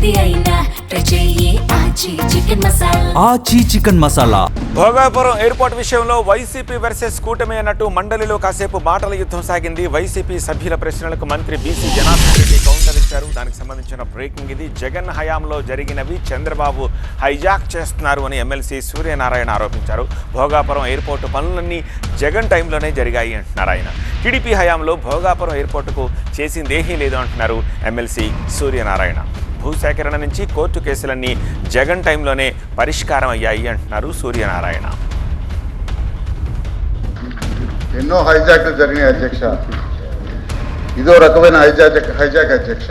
ఏది అయినా ట్రై చెయ్యి ఆచి చికెన్ మసాలా. ఆచి చికెన్ మసాలా. భోగాపురం ఎయిర్పోర్ట్ విషయంలో వైసీపీ వర్సెస్ కూటమి అన్నట్టు మండలిలో కాసేపు మాటల యుద్ధం సాగింది. వైసీపీ సభ్యుల ప్రశ్నలకు మంత్రి బీసీ జనార్దన్ రెడ్డి కౌంటర్ ఇచ్చారు. దానికి సంబంధించిన బ్రేకింగ్ ఇది. జగన్ హయాంలో జరిగినవి చంద్రబాబు హైజాక్ చేస్తున్నారు అని ఎమ్మెల్సీ సూర్యనారాయణ ఆరోపించారు. భోగాపురం ఎయిర్పోర్టు పనులన్నీ జగన్ టైంలోనే జరిగాయి అంటున్నారు ఆయన. టీడీపీ హయాంలో భోగాపురం ఎయిర్పోర్టుకు చేసిందేమీ లేదు అంటున్నారు ఎమ్మెల్సీ సూర్యనారాయణ. భూసేకరణ నుంచి కోర్టు కేసులన్నీ జగన్ టైంలోనే పరిష్కారం అయ్యాయి అంటున్నారు సూర్యనారాయణ. ఎన్నో హైజాక్లు జరిగినాయి అధ్యక్ష. ఇదో రకమైన హైజాక్ అధ్యక్ష.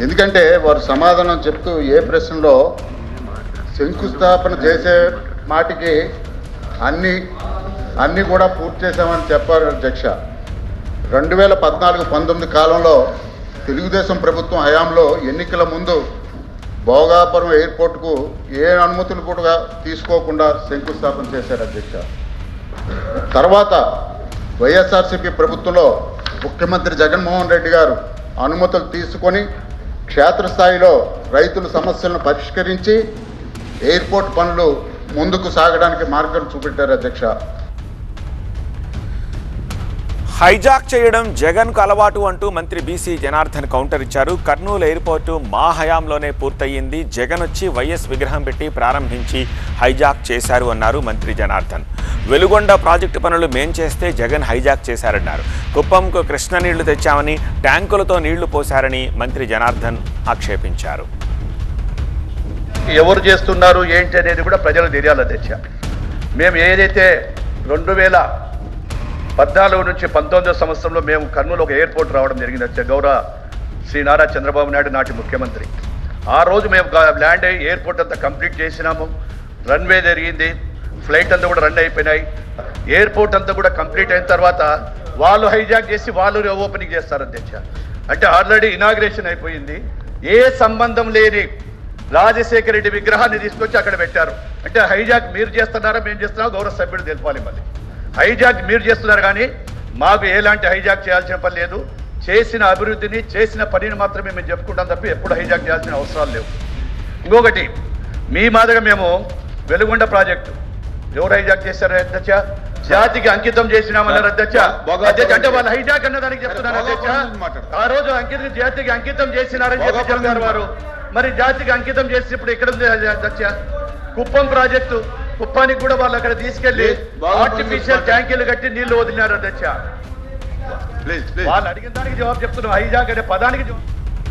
ఎందుకంటే వారు సమాధానం చెప్తూ ఏ ప్రశ్నలో శంకుస్థాపన చేసే మాటికి అన్నీ కూడా పూర్తి చేశామని చెప్పారు అధ్యక్ష. 2014-19 కాలంలో తెలుగుదేశం ప్రభుత్వం హయాంలో ఎన్నికల ముందు భోగాపురం ఎయిర్పోర్టుకు ఏ అనుమతులు కూడా తీసుకోకుండా శంకుస్థాపన చేశారు అధ్యక్ష. తర్వాత వైఎస్ఆర్సీపీ ప్రభుత్వంలో ముఖ్యమంత్రి జగన్మోహన్ రెడ్డి గారు అనుమతులు తీసుకొని క్షేత్రస్థాయిలో రైతుల సమస్యలను పరిష్కరించి ఎయిర్పోర్ట్ పనులు ముందుకు సాగడానికి మార్గం చూపెట్టారు అధ్యక్ష. హైజాక్ చేయడం జగన్కు అలవాటు అంటూ మంత్రి బీసీ జనార్దన్ కౌంటర్ ఇచ్చారు. కర్నూలు ఎయిర్పోర్టు మా హయాంలోనే పూర్తయింది. జగన్ వచ్చి వైఎస్ విగ్రహం పెట్టి ప్రారంభించి హైజాక్ చేశారు అన్నారు మంత్రి జనార్దన్. వెలుగొండ ప్రాజెక్టు పనులు మేం చేస్తే జగన్ హైజాక్ చేశారన్నారు. కుప్పంకు కృష్ణ నీళ్లు తెచ్చామని ట్యాంకులతో నీళ్లు పోశారని మంత్రి జనార్దన్ ఆక్షేపించారు. ఎవరు చేస్తున్నారు ఏంటి అనేది కూడా ప్రజలు తెలియాలి అధ్యక్ష. మేము ఏదైతే 2014 నుంచి 19వ సంవత్సరంలో మేము కర్నూలు ఒక ఎయిర్పోర్ట్ రావడం జరిగింది అధ్యక్ష. గౌరవ శ్రీ నారా చంద్రబాబు నాయుడు నాటి ముఖ్యమంత్రి. ఆ రోజు మేము ల్యాండ్ అయ్యి ఎయిర్పోర్ట్ అంతా కంప్లీట్ చేసినాము. రన్వే జరిగింది, ఫ్లైట్ అంతా కూడా రన్ అయిపోయినాయి. ఎయిర్పోర్ట్ అంతా కూడా కంప్లీట్ అయిన తర్వాత వాళ్ళు హైజాక్ చేసి వాళ్ళు ఓపెనింగ్ చేస్తారు అధ్యక్ష. అంటే ఆల్రెడీ ఇనాగ్రేషన్ అయిపోయింది. ఏ సంబంధం లేని రాజశేఖర రెడ్డి విగ్రహాన్ని తీసుకొచ్చి అక్కడ పెట్టారు. అంటే హైజాక్ మీరు చేస్తున్నారా మేము చేస్తున్నారా గౌరవ సభ్యుడు తెలపాలి. మళ్ళీ హైజాక్ మీరు చేస్తున్నారు కానీ మాకు ఎలాంటి హైజాక్ చేయాల్సిన పని లేదు. చేసిన అభివృద్ధిని చేసిన పనిని మాత్రమే మేము చెప్పుకుంటాం తప్ప ఎప్పుడు హైజాక్ చేయాల్సిన అవసరాలు లేవు. ఇంకొకటి మీ మాదిరిగా మేము వెలుగొండ ప్రాజెక్టు ఎవరు హైజాక్ చేశారు అధ్యక్ష? జాతికి అంకితం చేసినామన్నారు అధ్యక్ష. అంటే వాళ్ళు హైజాక్ అన్న దానికి చెప్తున్నారు అధ్యక్ష. ఆ రోజు జాతికి అంకితం చేసినారని చెప్పారు వారు. మరి జాతికి అంకితం చేసినప్పుడు ఎక్కడ ఉంది అధ్యక్ష? కుప్పం ప్రాజెక్టు, కుప్పానికి కూడా వాళ్ళు అక్కడ తీసుకెళ్లి ఆర్టిఫిషియల్ ట్యాంకీలు కట్టి నీళ్లు వదిలినారు అధ్యక్ష. వాళ్ళు అడిగిన దానికి జవాబు చెప్తున్నాం. హైజాక్ అనే పదానికి జవాబు